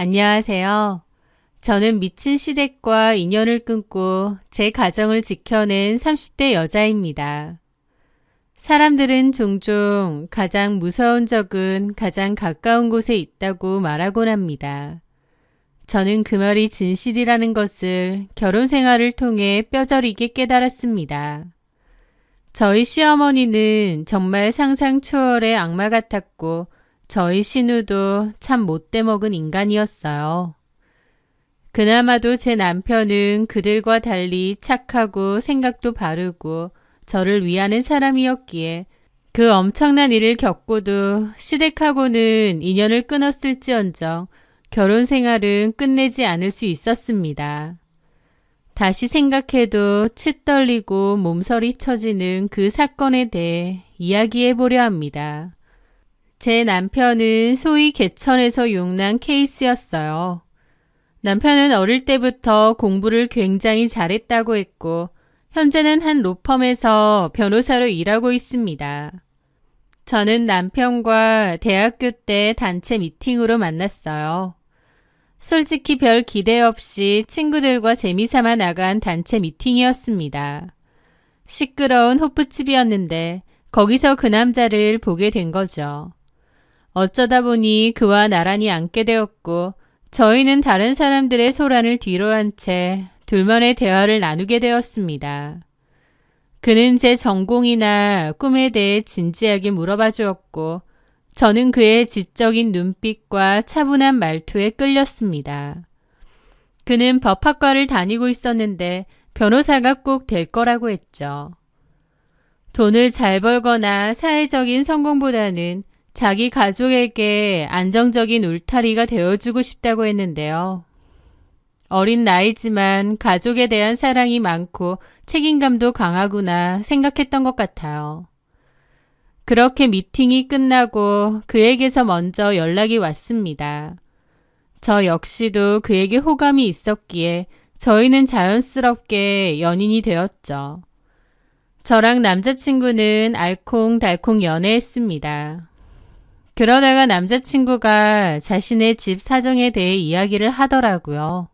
안녕하세요. 저는 미친 시댁과 인연을 끊고 제 가정을 지켜낸 30대 여자입니다. 사람들은 종종 가장 무서운 적은 가장 가까운 곳에 있다고 말하곤 합니다. 저는 그 말이 진실이라는 것을 결혼 생활을 통해 뼈저리게 깨달았습니다. 저희 시어머니는 정말 상상 초월의 악마 같았고 저희 신우도 참 못돼 먹은 인간이었어요. 그나마도 제 남편은 그들과 달리 착하고 생각도 바르고 저를 위하는 사람이었기에 그 엄청난 일을 겪고도 시댁하고는 인연을 끊었을지언정 결혼 생활은 끝내지 않을 수 있었습니다. 다시 생각해도 치 떨리고 몸서리 쳐지는 그 사건에 대해 이야기해 보려 합니다. 제 남편은 소위 개천에서 용난 케이스였어요. 남편은 어릴 때부터 공부를 굉장히 잘했다고 했고 현재는 한 로펌에서 변호사로 일하고 있습니다. 저는 남편과 대학교 때 단체 미팅으로 만났어요. 솔직히 별 기대 없이 친구들과 재미삼아 나간 단체 미팅이었습니다. 시끄러운 호프집이었는데 거기서 그 남자를 보게 된 거죠. 어쩌다 보니 그와 나란히 앉게 되었고 저희는 다른 사람들의 소란을 뒤로한 채 둘만의 대화를 나누게 되었습니다. 그는 제 전공이나 꿈에 대해 진지하게 물어봐 주었고 저는 그의 지적인 눈빛과 차분한 말투에 끌렸습니다. 그는 법학과를 다니고 있었는데 변호사가 꼭 될 거라고 했죠. 돈을 잘 벌거나 사회적인 성공보다는 자기 가족에게 안정적인 울타리가 되어주고 싶다고 했는데요. 어린 나이지만 가족에 대한 사랑이 많고 책임감도 강하구나 생각했던 것 같아요. 그렇게 미팅이 끝나고 그에게서 먼저 연락이 왔습니다. 저 역시도 그에게 호감이 있었기에 저희는 자연스럽게 연인이 되었죠. 저랑 남자친구는 알콩달콩 연애했습니다. 그러다가 남자친구가 자신의 집 사정에 대해 이야기를 하더라고요.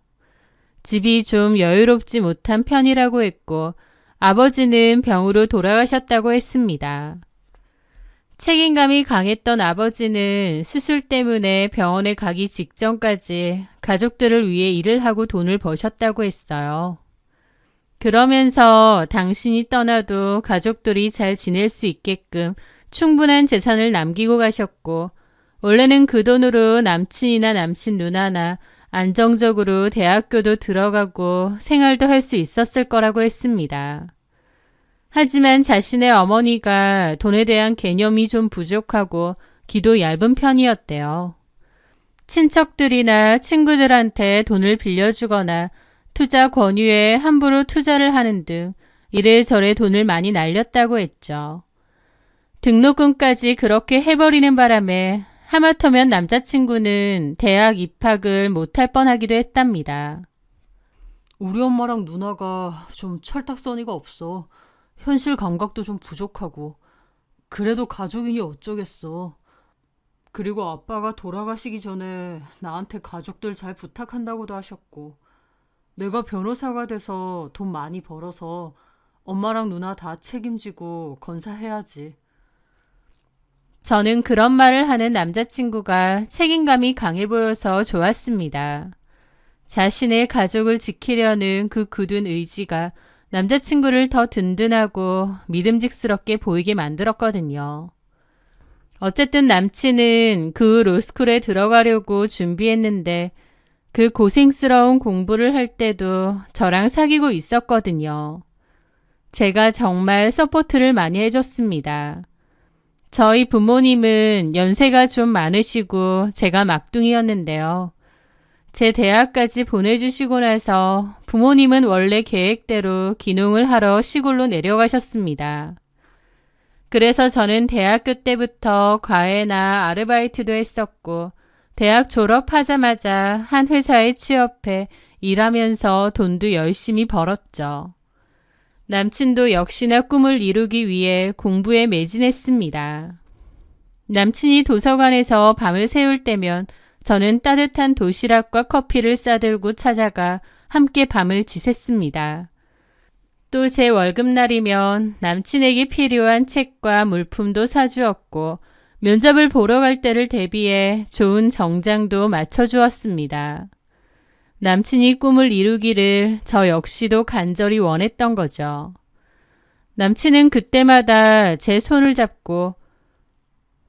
집이 좀 여유롭지 못한 편이라고 했고 아버지는 병으로 돌아가셨다고 했습니다. 책임감이 강했던 아버지는 수술 때문에 병원에 가기 직전까지 가족들을 위해 일을 하고 돈을 버셨다고 했어요. 그러면서 당신이 떠나도 가족들이 잘 지낼 수 있게끔 충분한 재산을 남기고 가셨고 원래는 그 돈으로 남친이나 남친 누나나 안정적으로 대학교도 들어가고 생활도 할 수 있었을 거라고 했습니다. 하지만 자신의 어머니가 돈에 대한 개념이 좀 부족하고 기도 얇은 편이었대요. 친척들이나 친구들한테 돈을 빌려주거나 투자 권유에 함부로 투자를 하는 등 이래저래 돈을 많이 날렸다고 했죠. 등록금까지 그렇게 해버리는 바람에 하마터면 남자친구는 대학 입학을 못할 뻔하기도 했답니다. 우리 엄마랑 누나가 좀 철딱서니가 없어. 현실 감각도 좀 부족하고. 그래도 가족이니 어쩌겠어. 그리고 아빠가 돌아가시기 전에 나한테 가족들 잘 부탁한다고도 하셨고. 내가 변호사가 돼서 돈 많이 벌어서 엄마랑 누나 다 책임지고 건사해야지. 저는 그런 말을 하는 남자친구가 책임감이 강해 보여서 좋았습니다. 자신의 가족을 지키려는 그 굳은 의지가 남자친구를 더 든든하고 믿음직스럽게 보이게 만들었거든요. 어쨌든 남친은 그 로스쿨에 들어가려고 준비했는데 그 고생스러운 공부를 할 때도 저랑 사귀고 있었거든요. 제가 정말 서포트를 많이 해줬습니다. 저희 부모님은 연세가 좀 많으시고 제가 막둥이였는데요. 제 대학까지 보내주시고 나서 부모님은 원래 계획대로 귀농을 하러 시골로 내려가셨습니다. 그래서 저는 대학교 때부터 과외나 아르바이트도 했었고 대학 졸업하자마자 한 회사에 취업해 일하면서 돈도 열심히 벌었죠. 남친도 역시나 꿈을 이루기 위해 공부에 매진했습니다. 남친이 도서관에서 밤을 새울 때면 저는 따뜻한 도시락과 커피를 싸들고 찾아가 함께 밤을 지샜습니다. 또 제 월급날이면 남친에게 필요한 책과 물품도 사주었고 면접을 보러 갈 때를 대비해 좋은 정장도 맞춰주었습니다. 남친이 꿈을 이루기를 저 역시도 간절히 원했던 거죠. 남친은 그때마다 제 손을 잡고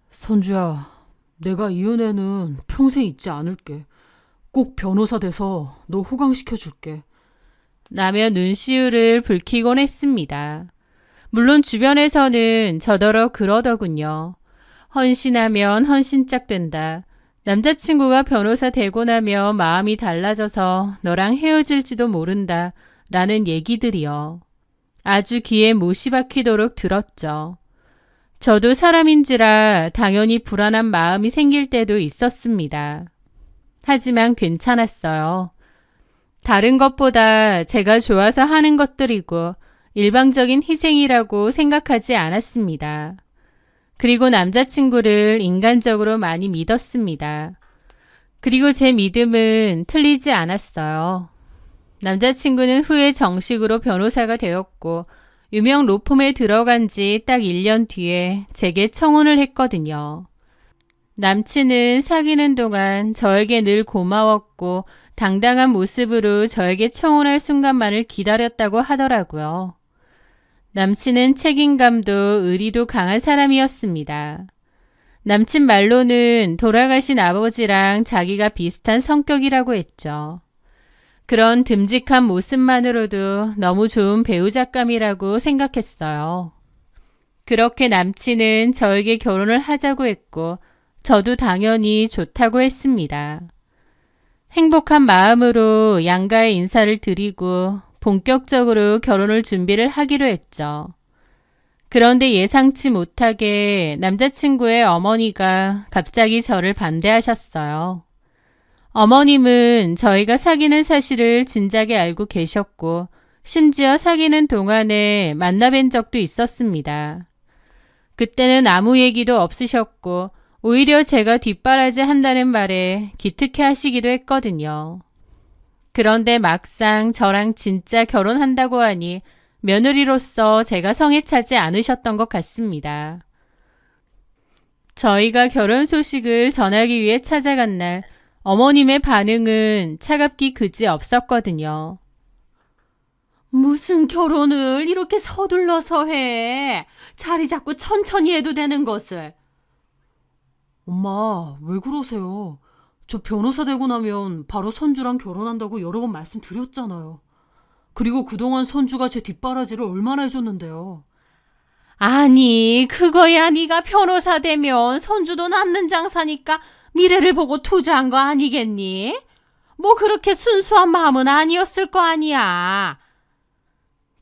선주야, 내가 이 은혜는 평생 잊지 않을게. 꼭 변호사 돼서 너 호강시켜줄게. 라며 눈시울을 붉히곤 했습니다. 물론 주변에서는 저더러 그러더군요. 헌신하면 헌신짝 된다. 남자친구가 변호사 되고 나면 마음이 달라져서 너랑 헤어질지도 모른다. 라는 얘기들이요. 아주 귀에 못이 박히도록 들었죠. 저도 사람인지라 당연히 불안한 마음이 생길 때도 있었습니다. 하지만 괜찮았어요. 다른 것보다 제가 좋아서 하는 것들이고 일방적인 희생이라고 생각하지 않았습니다. 그리고 남자친구를 인간적으로 많이 믿었습니다. 그리고 제 믿음은 틀리지 않았어요. 남자친구는 후에 정식으로 변호사가 되었고 유명 로펌에 들어간 지 딱 1년 뒤에 제게 청혼을 했거든요. 남친은 사귀는 동안 저에게 늘 고마웠고 당당한 모습으로 저에게 청혼할 순간만을 기다렸다고 하더라고요. 남친은 책임감도 의리도 강한 사람이었습니다. 남친 말로는 돌아가신 아버지랑 자기가 비슷한 성격이라고 했죠. 그런 듬직한 모습만으로도 너무 좋은 배우작감이라고 생각했어요. 그렇게 남친은 저에게 결혼을 하자고 했고 저도 당연히 좋다고 했습니다. 행복한 마음으로 양가의 인사를 드리고 본격적으로 결혼을 준비를 하기로 했죠. 그런데 예상치 못하게 남자친구의 어머니가 갑자기 저를 반대하셨어요. 어머님은 저희가 사귀는 사실을 진작에 알고 계셨고 심지어 사귀는 동안에 만나뵌 적도 있었습니다. 그때는 아무 얘기도 없으셨고 오히려 제가 뒷바라지 한다는 말에 기특해 하시기도 했거든요. 그런데 막상 저랑 진짜 결혼한다고 하니 며느리로서 제가 성에 차지 않으셨던 것 같습니다. 저희가 결혼 소식을 전하기 위해 찾아간 날 어머님의 반응은 차갑기 그지 없었거든요. 무슨 결혼을 이렇게 서둘러서 해? 자리 잡고 천천히 해도 되는 것을. 엄마, 왜 그러세요? 저 변호사 되고 나면 바로 선주랑 결혼한다고 여러 번 말씀드렸잖아요. 그리고 그동안 선주가 제 뒷바라지를 얼마나 해줬는데요. 아니, 그거야 네가 변호사 되면 선주도 남는 장사니까 미래를 보고 투자한 거 아니겠니? 뭐 그렇게 순수한 마음은 아니었을 거 아니야.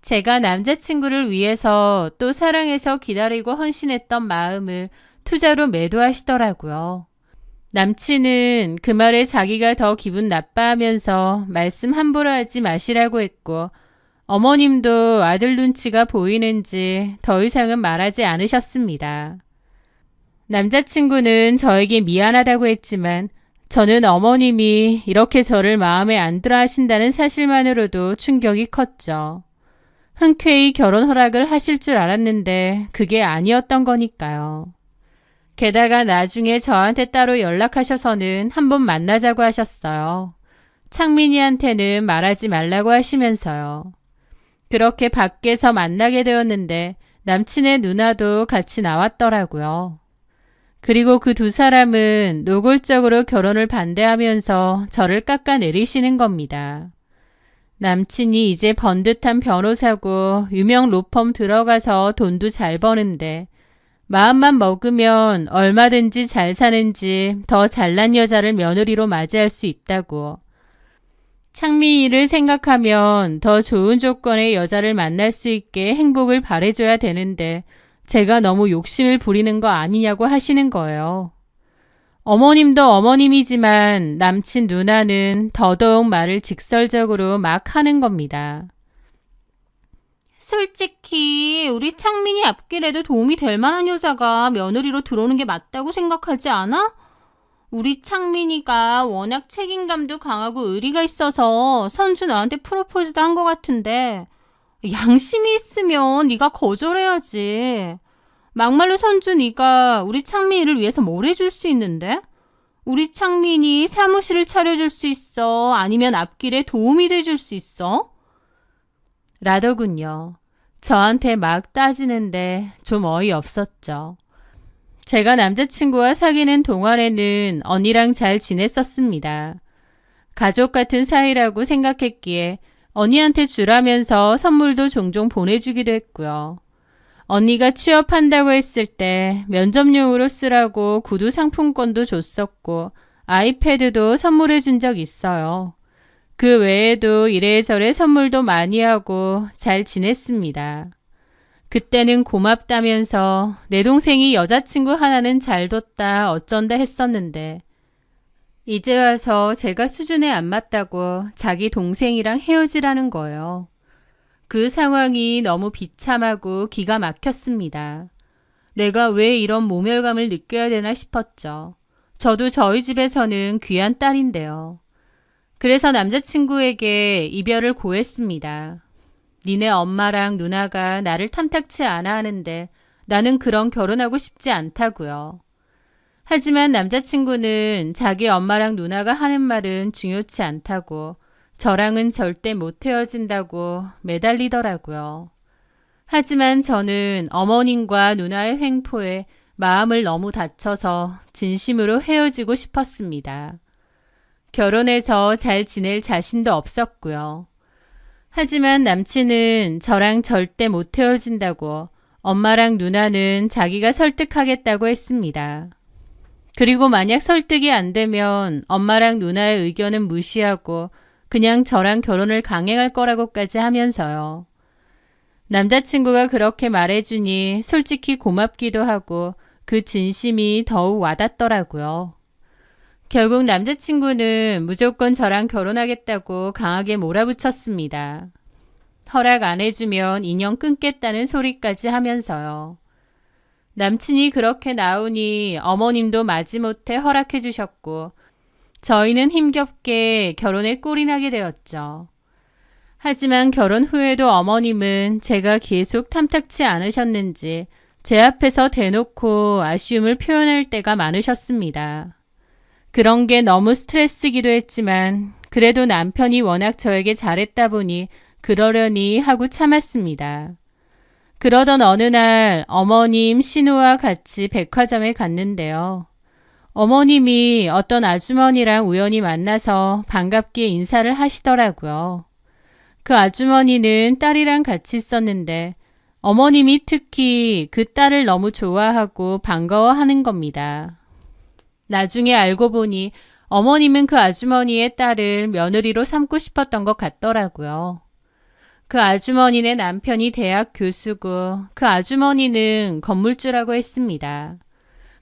제가 남자친구를 위해서 또 사랑해서 기다리고 헌신했던 마음을 투자로 매도하시더라고요. 남친은 그 말에 자기가 더 기분 나빠하면서 말씀 함부로 하지 마시라고 했고 어머님도 아들 눈치가 보이는지 더 이상은 말하지 않으셨습니다. 남자친구는 저에게 미안하다고 했지만 저는 어머님이 이렇게 저를 마음에 안 들어 하신다는 사실만으로도 충격이 컸죠. 흔쾌히 결혼 허락을 하실 줄 알았는데 그게 아니었던 거니까요. 게다가 나중에 저한테 따로 연락하셔서는 한번 만나자고 하셨어요. 창민이한테는 말하지 말라고 하시면서요. 그렇게 밖에서 만나게 되었는데 남친의 누나도 같이 나왔더라고요. 그리고 그 두 사람은 노골적으로 결혼을 반대하면서 저를 깎아내리시는 겁니다. 남친이 이제 번듯한 변호사고 유명 로펌 들어가서 돈도 잘 버는데 마음만 먹으면 얼마든지 잘 사는지 더 잘난 여자를 며느리로 맞이할 수 있다고. 창민이를 생각하면 더 좋은 조건의 여자를 만날 수 있게 행복을 바래줘야 되는데 제가 너무 욕심을 부리는 거 아니냐고 하시는 거예요. 어머님도 어머님이지만 남친 누나는 더더욱 말을 직설적으로 막 하는 겁니다. 솔직히 우리 창민이 앞길에도 도움이 될 만한 여자가 며느리로 들어오는 게 맞다고 생각하지 않아? 우리 창민이가 워낙 책임감도 강하고 의리가 있어서 선주 너한테 프로포즈도 한 것 같은데 양심이 있으면 네가 거절해야지. 막말로 선주 네가 우리 창민이를 위해서 뭘 해줄 수 있는데? 우리 창민이 사무실을 차려줄 수 있어? 아니면 앞길에 도움이 돼줄 수 있어? 라더군요. 저한테 막 따지는데 좀 어이없었죠. 제가 남자친구와 사귀는 동안에는 언니랑 잘 지냈었습니다. 가족 같은 사이라고 생각했기에 언니한테 주라면서 선물도 종종 보내주기도 했고요. 언니가 취업한다고 했을 때 면접용으로 쓰라고 구두 상품권도 줬었고 아이패드도 선물해 준 적 있어요. 그 외에도 이래저래 선물도 많이 하고 잘 지냈습니다. 그때는 고맙다면서 내 동생이 여자친구 하나는 잘 뒀다 어쩐다 했었는데 이제 와서 제가 수준에 안 맞다고 자기 동생이랑 헤어지라는 거예요. 그 상황이 너무 비참하고 기가 막혔습니다. 내가 왜 이런 모멸감을 느껴야 되나 싶었죠. 저도 저희 집에서는 귀한 딸인데요. 그래서 남자친구에게 이별을 고했습니다. 니네 엄마랑 누나가 나를 탐탁치 않아 하는데 나는 그런 결혼하고 싶지 않다고요. 하지만 남자친구는 자기 엄마랑 누나가 하는 말은 중요치 않다고 저랑은 절대 못 헤어진다고 매달리더라고요. 하지만 저는 어머님과 누나의 횡포에 마음을 너무 다쳐서 진심으로 헤어지고 싶었습니다. 결혼해서 잘 지낼 자신도 없었고요. 하지만 남친은 저랑 절대 못 헤어진다고 엄마랑 누나는 자기가 설득하겠다고 했습니다. 그리고 만약 설득이 안 되면 엄마랑 누나의 의견은 무시하고 그냥 저랑 결혼을 강행할 거라고까지 하면서요. 남자친구가 그렇게 말해주니 솔직히 고맙기도 하고 그 진심이 더욱 와닿더라고요. 결국 남자친구는 무조건 저랑 결혼하겠다고 강하게 몰아붙였습니다. 허락 안 해주면 인연 끊겠다는 소리까지 하면서요. 남친이 그렇게 나오니 어머님도 마지못해 허락해 주셨고 저희는 힘겹게 결혼에 꼴이 나게 되었죠. 하지만 결혼 후에도 어머님은 제가 계속 탐탁치 않으셨는지 제 앞에서 대놓고 아쉬움을 표현할 때가 많으셨습니다. 그런 게 너무 스트레스기도 했지만 그래도 남편이 워낙 저에게 잘했다 보니 그러려니 하고 참았습니다. 그러던 어느 날 어머님 신우와 같이 백화점에 갔는데요. 어머님이 어떤 아주머니랑 우연히 만나서 반갑게 인사를 하시더라고요. 그 아주머니는 딸이랑 같이 있었는데 어머님이 특히 그 딸을 너무 좋아하고 반가워하는 겁니다. 나중에 알고 보니 어머님은 그 아주머니의 딸을 며느리로 삼고 싶었던 것 같더라고요. 그 아주머니네 남편이 대학 교수고 그 아주머니는 건물주라고 했습니다.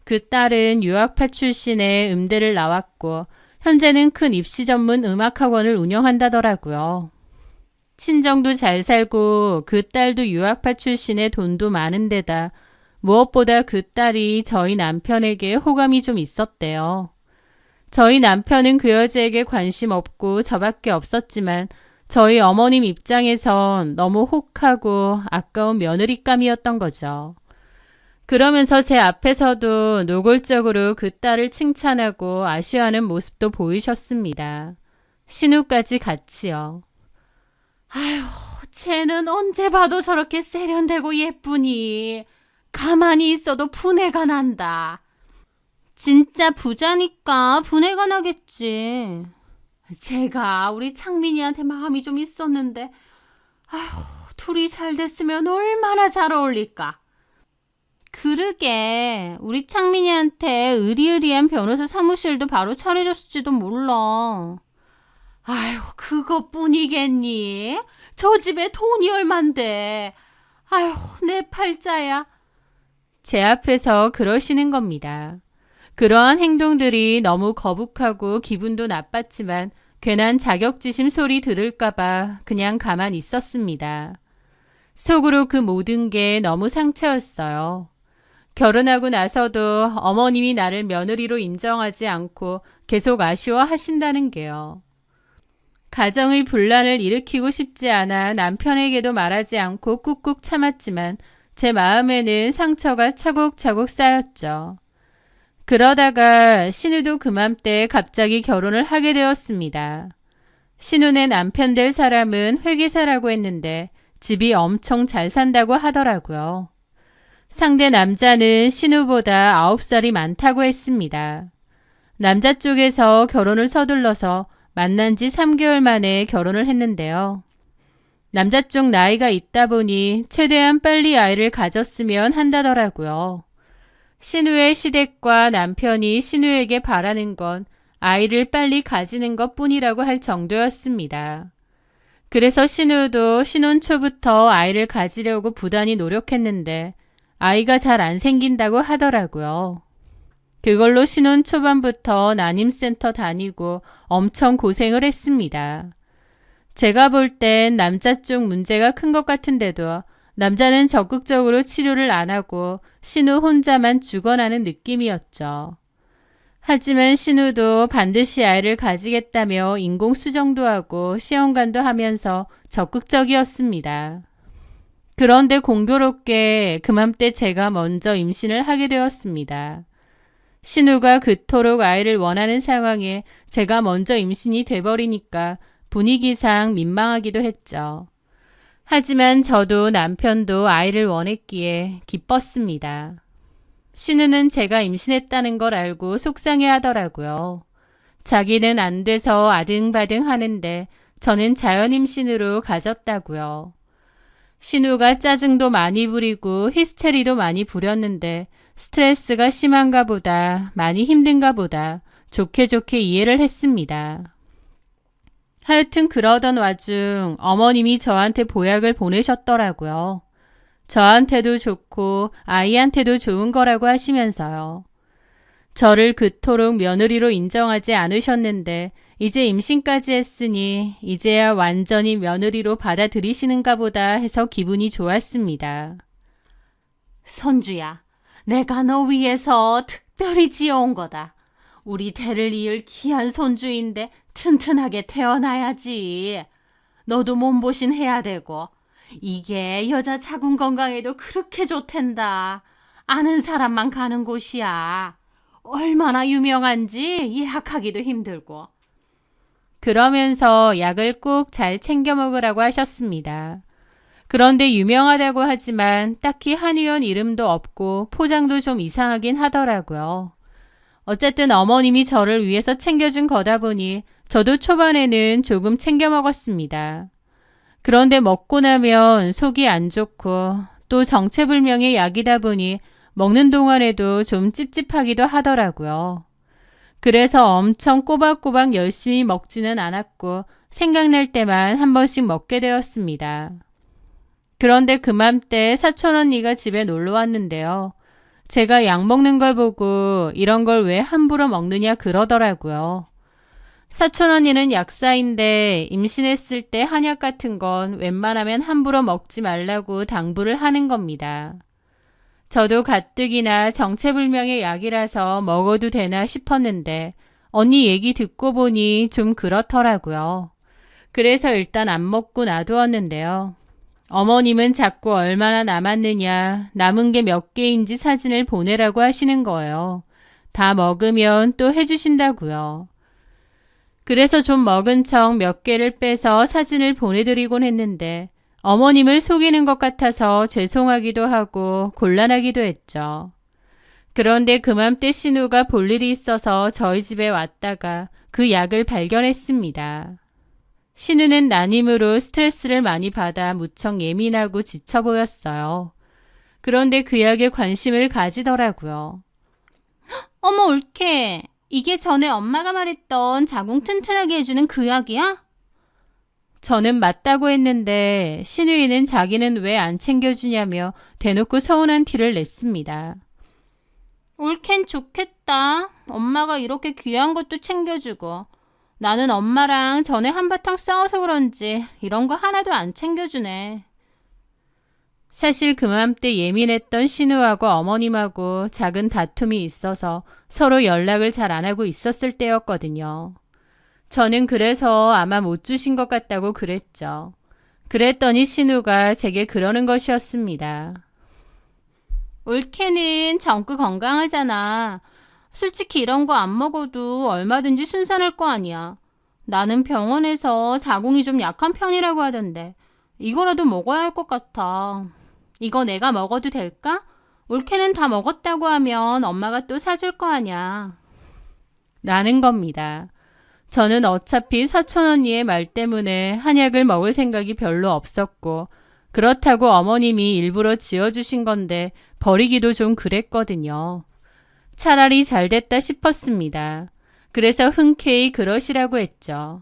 그 딸은 유학파 출신의 음대를 나왔고 현재는 큰 입시 전문 음악학원을 운영한다더라고요. 친정도 잘 살고 그 딸도 유학파 출신의 돈도 많은 데다 무엇보다 그 딸이 저희 남편에게 호감이 좀 있었대요. 저희 남편은 그 여자에게 관심 없고 저밖에 없었지만 저희 어머님 입장에선 너무 혹하고 아까운 며느리감이었던 거죠. 그러면서 제 앞에서도 노골적으로 그 딸을 칭찬하고 아쉬워하는 모습도 보이셨습니다. 신우까지 같이요. 아휴, 쟤는 언제 봐도 저렇게 세련되고 예쁘니. 가만히 있어도 분해가 난다. 진짜 부자니까 분해가 나겠지. 제가 우리 창민이한테 마음이 좀 있었는데 아휴, 둘이 잘 됐으면 얼마나 잘 어울릴까. 그러게 우리 창민이한테 의리의리한 변호사 사무실도 바로 차려줬을지도 몰라. 아휴, 그것뿐이겠니? 저 집에 돈이 얼만데. 아휴, 내 팔자야. 제 앞에서 그러시는 겁니다. 그러한 행동들이 너무 거북하고 기분도 나빴지만 괜한 자격지심 소리 들을까봐 그냥 가만히 있었습니다. 속으로 그 모든 게 너무 상처였어요. 결혼하고 나서도 어머님이 나를 며느리로 인정하지 않고 계속 아쉬워하신다는 게요. 가정의 분란을 일으키고 싶지 않아 남편에게도 말하지 않고 꾹꾹 참았지만 제 마음에는 상처가 차곡차곡 쌓였죠. 그러다가 신우도 그맘때 갑자기 결혼을 하게 되었습니다. 신우네 남편 될 사람은 회계사라고 했는데 집이 엄청 잘 산다고 하더라고요. 상대 남자는 신우보다 9살이 많다고 했습니다. 남자 쪽에서 결혼을 서둘러서 만난 지 3개월 만에 결혼을 했는데요. 남자 쪽 나이가 있다 보니 최대한 빨리 아이를 가졌으면 한다더라고요. 신우의 시댁과 남편이 신우에게 바라는 건 아이를 빨리 가지는 것 뿐이라고 할 정도였습니다. 그래서 신우도 신혼 초부터 아이를 가지려고 부단히 노력했는데 아이가 잘 안 생긴다고 하더라고요. 그걸로 신혼 초반부터 난임센터 다니고 엄청 고생을 했습니다. 제가 볼 땐 남자 쪽 문제가 큰 것 같은데도 남자는 적극적으로 치료를 안 하고 신우 혼자만 죽어나는 느낌이었죠. 하지만 신우도 반드시 아이를 가지겠다며 인공수정도 하고 시험관도 하면서 적극적이었습니다. 그런데 공교롭게 그맘때 제가 먼저 임신을 하게 되었습니다. 신우가 그토록 아이를 원하는 상황에 제가 먼저 임신이 돼버리니까 분위기상 민망하기도 했죠. 하지만 저도 남편도 아이를 원했기에 기뻤습니다. 신우는 제가 임신했다는 걸 알고 속상해 하더라고요. 자기는 안 돼서 아등바등 하는데 저는 자연 임신으로 가졌다고요. 신우가 짜증도 많이 부리고 히스테리도 많이 부렸는데 스트레스가 심한가 보다, 많이 힘든가 보다 좋게 이해를 했습니다. 하여튼 그러던 와중 어머님이 저한테 보약을 보내셨더라고요. 저한테도 좋고 아이한테도 좋은 거라고 하시면서요. 저를 그토록 며느리로 인정하지 않으셨는데 이제 임신까지 했으니 이제야 완전히 며느리로 받아들이시는가 보다 해서 기분이 좋았습니다. 선주야, 내가 너 위해서 특별히 지어온 거다. 우리 대를 이을 귀한 손주인데 튼튼하게 태어나야지. 너도 몸보신 해야 되고 이게 여자 자궁 건강에도 그렇게 좋댄다. 아는 사람만 가는 곳이야. 얼마나 유명한지 예약하기도 힘들고. 그러면서 약을 꼭 잘 챙겨 먹으라고 하셨습니다. 그런데 유명하다고 하지만 딱히 한의원 이름도 없고 포장도 좀 이상하긴 하더라고요. 어쨌든 어머님이 저를 위해서 챙겨준 거다 보니 저도 초반에는 조금 챙겨 먹었습니다. 그런데 먹고 나면 속이 안 좋고 또 정체불명의 약이다 보니 먹는 동안에도 좀 찝찝하기도 하더라고요. 그래서 엄청 꼬박꼬박 열심히 먹지는 않았고 생각날 때만 한 번씩 먹게 되었습니다. 그런데 그맘때 사촌 언니가 집에 놀러 왔는데요. 제가 약 먹는 걸 보고 이런 걸 왜 함부로 먹느냐 그러더라고요. 사촌 언니는 약사인데 임신했을 때 한약 같은 건 웬만하면 함부로 먹지 말라고 당부를 하는 겁니다. 저도 가뜩이나 정체불명의 약이라서 먹어도 되나 싶었는데 언니 얘기 듣고 보니 좀 그렇더라고요. 그래서 일단 안 먹고 놔두었는데요. 어머님은 자꾸 얼마나 남았느냐, 남은 게 몇 개인지 사진을 보내라고 하시는 거예요. 다 먹으면 또 해주신다고요. 그래서 좀 먹은 척 몇 개를 빼서 사진을 보내드리곤 했는데 어머님을 속이는 것 같아서 죄송하기도 하고 곤란하기도 했죠. 그런데 그맘때 신우가 볼 일이 있어서 저희 집에 왔다가 그 약을 발견했습니다. 신우는 난임으로 스트레스를 많이 받아 무척 예민하고 지쳐 보였어요. 그런데 그 약에 관심을 가지더라고요. 어머, 옳게. 이게 전에 엄마가 말했던 자궁 튼튼하게 해주는 그 약이야? 저는 맞다고 했는데 신우이는 자기는 왜 안 챙겨주냐며 대놓고 서운한 티를 냈습니다. 옳겐 좋겠다. 엄마가 이렇게 귀한 것도 챙겨주고. 나는 엄마랑 전에 한바탕 싸워서 그런지 이런 거 하나도 안 챙겨주네. 사실 그맘때 예민했던 신우하고 어머님하고 작은 다툼이 있어서 서로 연락을 잘 안 하고 있었을 때였거든요. 저는 그래서 아마 못 주신 것 같다고 그랬죠. 그랬더니 신우가 제게 그러는 것이었습니다. 올케는 정크 건강하잖아. 솔직히 이런 거 안 먹어도 얼마든지 순산할 거 아니야. 나는 병원에서 자궁이 좀 약한 편이라고 하던데 이거라도 먹어야 할 것 같아. 이거 내가 먹어도 될까? 올케는 다 먹었다고 하면 엄마가 또 사줄 거 아냐. 라는 겁니다. 저는 어차피 사촌 언니의 말 때문에 한약을 먹을 생각이 별로 없었고 그렇다고 어머님이 일부러 지어주신 건데 버리기도 좀 그랬거든요. 차라리 잘 됐다 싶었습니다. 그래서 흔쾌히 그러시라고 했죠.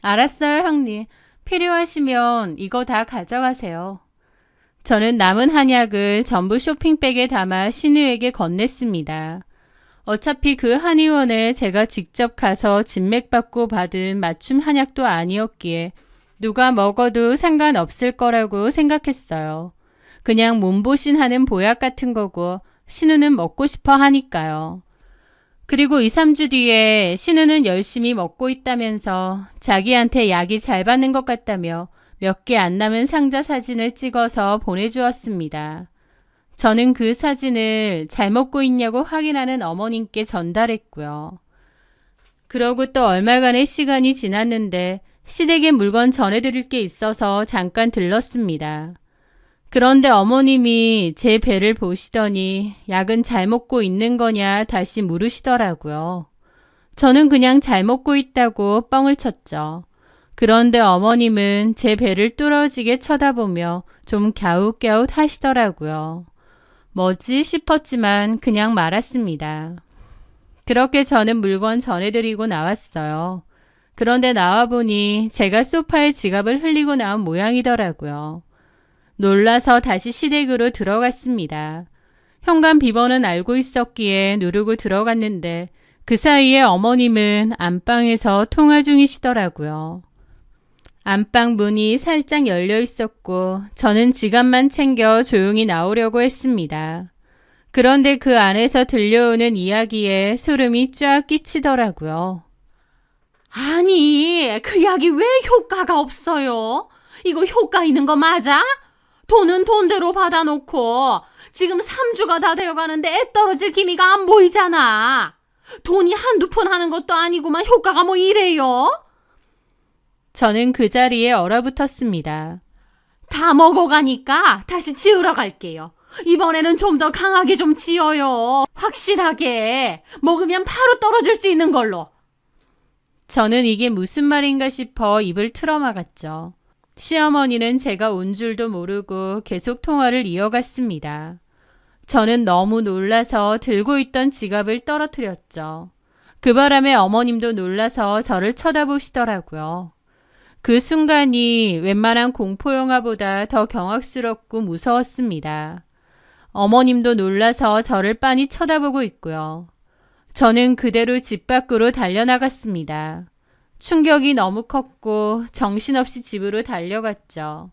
알았어요, 형님. 필요하시면 이거 다 가져가세요. 저는 남은 한약을 전부 쇼핑백에 담아 신우에게 건넸습니다. 어차피 그 한의원에 제가 직접 가서 진맥받고 받은 맞춤 한약도 아니었기에 누가 먹어도 상관없을 거라고 생각했어요. 그냥 몸보신하는 보약 같은 거고 신우는 먹고 싶어 하니까요. 그리고 2, 3주 뒤에 신우는 열심히 먹고 있다면서 자기한테 약이 잘 받는 것 같다며 몇 개 안 남은 상자 사진을 찍어서 보내주었습니다. 저는 그 사진을 잘 먹고 있냐고 확인하는 어머님께 전달했고요. 그러고 또 얼마간의 시간이 지났는데 시댁에 물건 전해드릴 게 있어서 잠깐 들렀습니다. 그런데 어머님이 제 배를 보시더니 약은 잘 먹고 있는 거냐 다시 물으시더라고요. 저는 그냥 잘 먹고 있다고 뻥을 쳤죠. 그런데 어머님은 제 배를 뚫어지게 쳐다보며 좀 갸웃갸웃 하시더라고요. 뭐지 싶었지만 그냥 말았습니다. 그렇게 저는 물건 전해드리고 나왔어요. 그런데 나와보니 제가 소파에 지갑을 흘리고 나온 모양이더라고요. 놀라서 다시 시댁으로 들어갔습니다. 현관 비번은 알고 있었기에 누르고 들어갔는데 그 사이에 어머님은 안방에서 통화 중이시더라고요. 안방 문이 살짝 열려 있었고 저는 지갑만 챙겨 조용히 나오려고 했습니다. 그런데 그 안에서 들려오는 이야기에 소름이 쫙 끼치더라고요. 아니, 그 약이 왜 효과가 없어요? 이거 효과 있는 거 맞아? 돈은 돈대로 받아놓고 지금 3주가 다 되어가는데 애 떨어질 기미가 안 보이잖아. 돈이 한두 푼 하는 것도 아니구만 효과가 뭐 이래요? 저는 그 자리에 얼어붙었습니다. 다 먹어가니까 다시 지으러 갈게요. 이번에는 좀 더 강하게 좀 지어요. 확실하게 먹으면 바로 떨어질 수 있는 걸로. 저는 이게 무슨 말인가 싶어 입을 틀어막았죠. 시어머니는 제가 온 줄도 모르고 계속 통화를 이어갔습니다. 저는 너무 놀라서 들고 있던 지갑을 떨어뜨렸죠. 그 바람에 어머님도 놀라서 저를 쳐다보시더라고요. 그 순간이 웬만한 공포영화보다 더 경악스럽고 무서웠습니다. 어머님도 놀라서 저를 빤히 쳐다보고 있고요. 저는 그대로 집 밖으로 달려나갔습니다. 충격이 너무 컸고 정신없이 집으로 달려갔죠.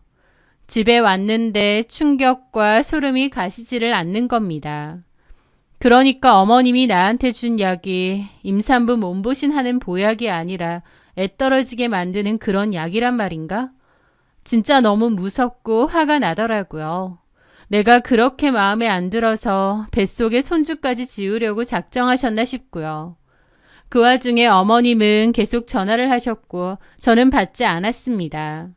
집에 왔는데 충격과 소름이 가시지를 않는 겁니다. 그러니까 어머님이 나한테 준 약이 임산부 몸보신하는 보약이 아니라 애 떨어지게 만드는 그런 약이란 말인가? 진짜 너무 무섭고 화가 나더라고요. 내가 그렇게 마음에 안 들어서 뱃속에 손주까지 지우려고 작정하셨나 싶고요. 그 와중에 어머님은 계속 전화를 하셨고 저는 받지 않았습니다.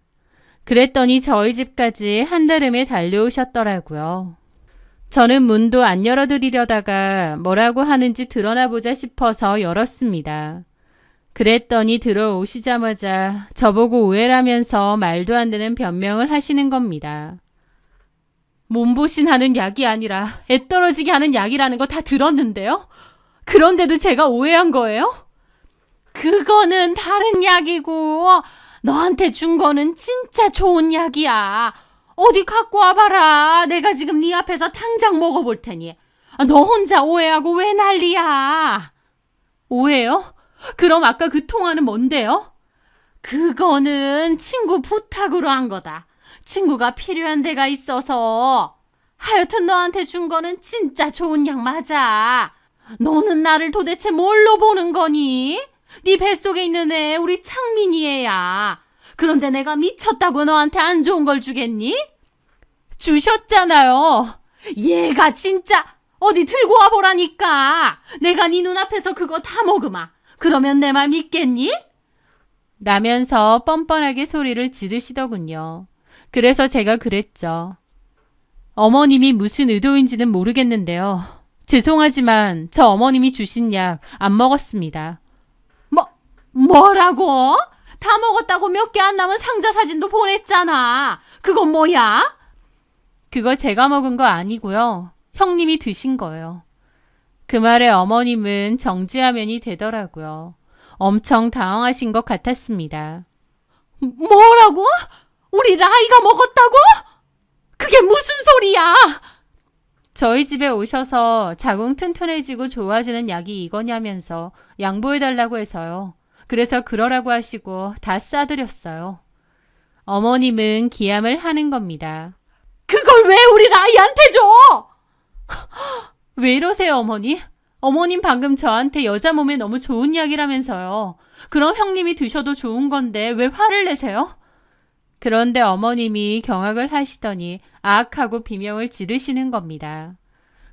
그랬더니 저희 집까지 한달음에 달려오셨더라고요. 저는 문도 안 열어드리려다가 뭐라고 하는지 드러나 보자 싶어서 열었습니다. 그랬더니 들어오시자마자 저보고 오해라면서 말도 안 되는 변명을 하시는 겁니다. 몸보신하는 약이 아니라 애 떨어지게 하는 약이라는 거 다 들었는데요? 그런데도 제가 오해한 거예요? 그거는 다른 약이고 너한테 준 거는 진짜 좋은 약이야. 어디 갖고 와봐라. 내가 지금 네 앞에서 당장 먹어볼 테니. 너 혼자 오해하고 왜 난리야? 오해요? 그럼 아까 그 통화는 뭔데요? 그거는 친구 부탁으로 한 거다. 친구가 필요한 데가 있어서. 하여튼 너한테 준 거는 진짜 좋은 약 맞아. 너는 나를 도대체 뭘로 보는 거니? 네 뱃속에 있는 애 우리 창민이 애야. 그런데 내가 미쳤다고 너한테 안 좋은 걸 주겠니? 주셨잖아요. 얘가 진짜 어디 들고 와보라니까. 내가 네 눈앞에서 그거 다 먹으마. 그러면 내 말 믿겠니? 라면서 뻔뻔하게 소리를 지르시더군요. 그래서 제가 그랬죠. 어머님이 무슨 의도인지는 모르겠는데요. 죄송하지만 저 어머님이 주신 약 안 먹었습니다. 뭐라고? 다 먹었다고 몇 개 안 남은 상자 사진도 보냈잖아. 그건 뭐야? 그거 제가 먹은 거 아니고요. 형님이 드신 거예요. 그 말에 어머님은 정지화면이 되더라고요. 엄청 당황하신 것 같았습니다. 뭐라고? 우리 라이가 먹었다고? 그게 무슨 소리야? 저희 집에 오셔서 자궁 튼튼해지고 좋아지는 약이 이거냐면서 양보해달라고 해서요. 그래서 그러라고 하시고 다 싸드렸어요. 어머님은 기함을 하는 겁니다. 그걸 왜 우리 라이한테 줘? 왜 이러세요, 어머니? 어머님 방금 저한테 여자 몸에 너무 좋은 약이라면서요. 그럼 형님이 드셔도 좋은 건데 왜 화를 내세요? 그런데 어머님이 경악을 하시더니 아악하고 비명을 지르시는 겁니다.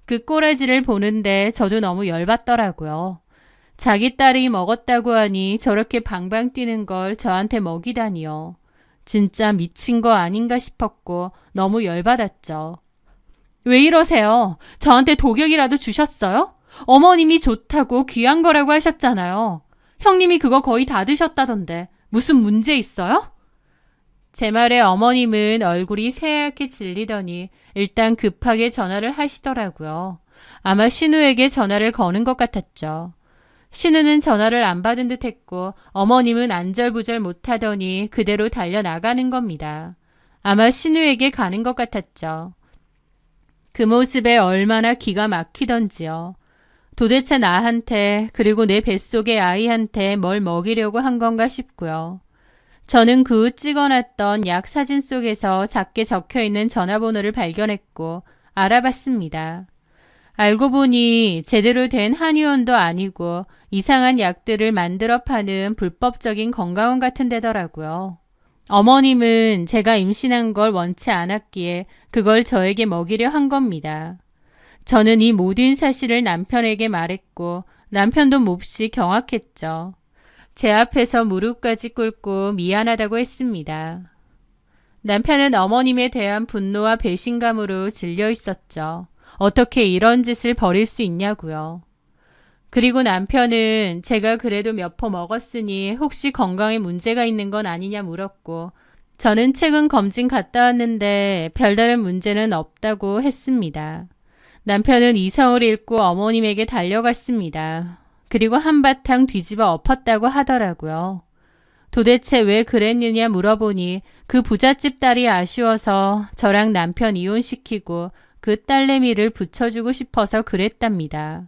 그 꼬라지를 보는데 저도 너무 열받더라고요. 자기 딸이 먹었다고 하니 저렇게 방방 뛰는 걸 저한테 먹이다니요. 진짜 미친 거 아닌가 싶었고 너무 열받았죠. 왜 이러세요? 저한테 독약이라도 주셨어요? 어머님이 좋다고 귀한 거라고 하셨잖아요. 형님이 그거 거의 다 드셨다던데 무슨 문제 있어요? 제 말에 어머님은 얼굴이 새하얗게 질리더니 일단 급하게 전화를 하시더라고요. 아마 신우에게 전화를 거는 것 같았죠. 신우는 전화를 안 받은 듯 했고 어머님은 안절부절 못하더니 그대로 달려나가는 겁니다. 아마 신우에게 가는 것 같았죠. 그 모습에 얼마나 기가 막히던지요. 도대체 나한테 그리고 내 뱃속의 아이한테 뭘 먹이려고 한 건가 싶고요. 저는 그 후 찍어놨던 약 사진 속에서 작게 적혀있는 전화번호를 발견했고 알아봤습니다. 알고 보니 제대로 된 한의원도 아니고 이상한 약들을 만들어 파는 불법적인 건강원 같은 데더라고요. 어머님은 제가 임신한 걸 원치 않았기에 그걸 저에게 먹이려 한 겁니다. 저는 이 모든 사실을 남편에게 말했고 남편도 몹시 경악했죠. 제 앞에서 무릎까지 꿇고 미안하다고 했습니다. 남편은 어머님에 대한 분노와 배신감으로 질려 있었죠. 어떻게 이런 짓을 벌일 수 있냐고요. 그리고 남편은 제가 그래도 몇 포 먹었으니 혹시 건강에 문제가 있는 건 아니냐 물었고 저는 최근 검진 갔다 왔는데 별다른 문제는 없다고 했습니다. 남편은 이성을 잃고 어머님에게 달려갔습니다. 그리고 한바탕 뒤집어 엎었다고 하더라고요. 도대체 왜 그랬느냐 물어보니 그 부잣집 딸이 아쉬워서 저랑 남편 이혼시키고 그 딸내미를 붙여주고 싶어서 그랬답니다.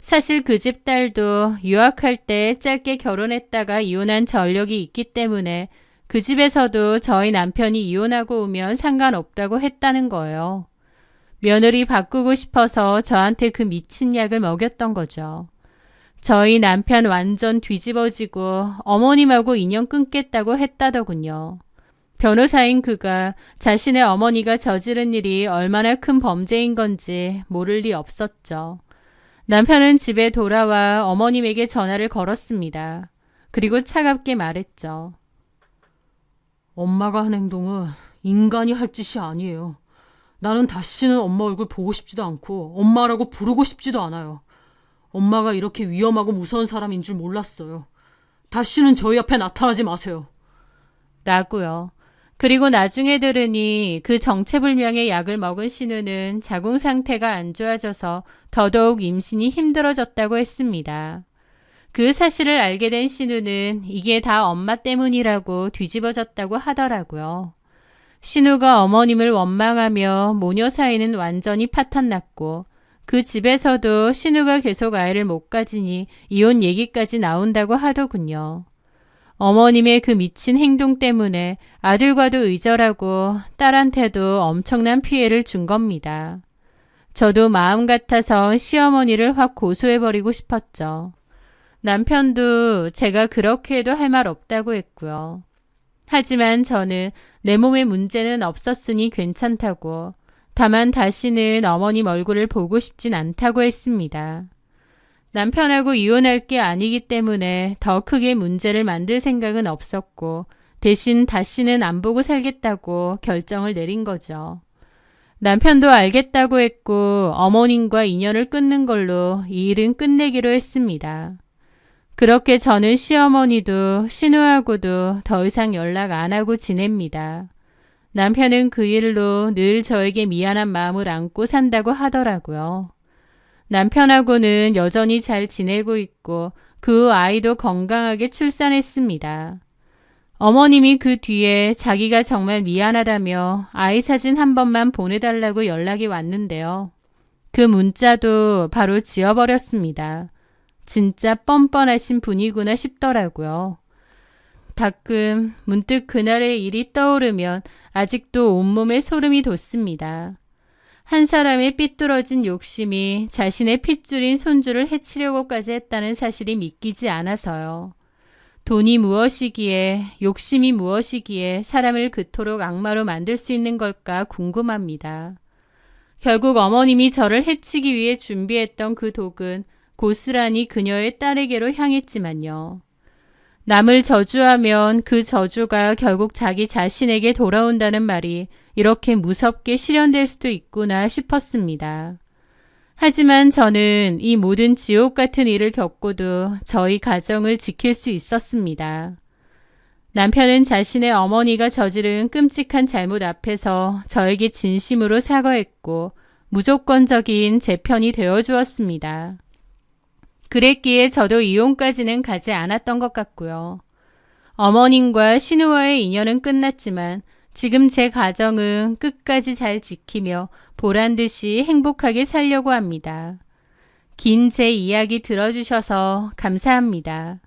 사실 그 집 딸도 유학할 때 짧게 결혼했다가 이혼한 전력이 있기 때문에 그 집에서도 저희 남편이 이혼하고 오면 상관없다고 했다는 거예요. 며느리 바꾸고 싶어서 저한테 그 미친 약을 먹였던 거죠. 저희 남편 완전 뒤집어지고 어머님하고 인연 끊겠다고 했다더군요. 변호사인 그가 자신의 어머니가 저지른 일이 얼마나 큰 범죄인 건지 모를 리 없었죠. 남편은 집에 돌아와 어머님에게 전화를 걸었습니다. 그리고 차갑게 말했죠. 엄마가 한 행동은 인간이 할 짓이 아니에요. 나는 다시는 엄마 얼굴 보고 싶지도 않고 엄마라고 부르고 싶지도 않아요. 엄마가 이렇게 위험하고 무서운 사람인 줄 몰랐어요. 다시는 저희 앞에 나타나지 마세요. 라고요. 그리고 나중에 들으니 그 정체불명의 약을 먹은 신우는 자궁 상태가 안 좋아져서 더더욱 임신이 힘들어졌다고 했습니다. 그 사실을 알게 된 신우는 이게 다 엄마 때문이라고 뒤집어졌다고 하더라고요. 신우가 어머님을 원망하며 모녀 사이는 완전히 파탄났고 그 집에서도 신우가 계속 아이를 못 가지니 이혼 얘기까지 나온다고 하더군요. 어머님의 그 미친 행동 때문에 아들과도 의절하고 딸한테도 엄청난 피해를 준 겁니다. 저도 마음 같아서 시어머니를 확 고소해버리고 싶었죠. 남편도 제가 그렇게 해도 할 말 없다고 했고요. 하지만 저는 내 몸에 문제는 없었으니 괜찮다고, 다만 다시는 어머님 얼굴을 보고 싶진 않다고 했습니다. 남편하고 이혼할 게 아니기 때문에 더 크게 문제를 만들 생각은 없었고, 대신 다시는 안 보고 살겠다고 결정을 내린 거죠. 남편도 알겠다고 했고 어머님과 인연을 끊는 걸로 이 일은 끝내기로 했습니다. 그렇게 저는 시어머니도 신우하고도 더 이상 연락 안 하고 지냅니다. 남편은 그 일로 늘 저에게 미안한 마음을 안고 산다고 하더라고요. 남편하고는 여전히 잘 지내고 있고 그 아이도 건강하게 출산했습니다. 어머님이 그 뒤에 자기가 정말 미안하다며 아이 사진 한 번만 보내달라고 연락이 왔는데요. 그 문자도 바로 지워버렸습니다. 진짜 뻔뻔하신 분이구나 싶더라고요. 가끔 문득 그날의 일이 떠오르면 아직도 온몸에 소름이 돋습니다. 한 사람의 삐뚤어진 욕심이 자신의 핏줄인 손주를 해치려고까지 했다는 사실이 믿기지 않아서요. 돈이 무엇이기에, 욕심이 무엇이기에 사람을 그토록 악마로 만들 수 있는 걸까 궁금합니다. 결국 어머님이 저를 해치기 위해 준비했던 그 독은 고스란히 그녀의 딸에게로 향했지만요. 남을 저주하면 그 저주가 결국 자기 자신에게 돌아온다는 말이 이렇게 무섭게 실현될 수도 있구나 싶었습니다. 하지만 저는 이 모든 지옥 같은 일을 겪고도 저희 가정을 지킬 수 있었습니다. 남편은 자신의 어머니가 저지른 끔찍한 잘못 앞에서 저에게 진심으로 사과했고 무조건적인 제 편이 되어주었습니다. 그랬기에 저도 이혼까지는 가지 않았던 것 같고요. 어머님과 신우와의 인연은 끝났지만 지금 제 가정은 끝까지 잘 지키며 보란듯이 행복하게 살려고 합니다. 긴 제 이야기 들어주셔서 감사합니다.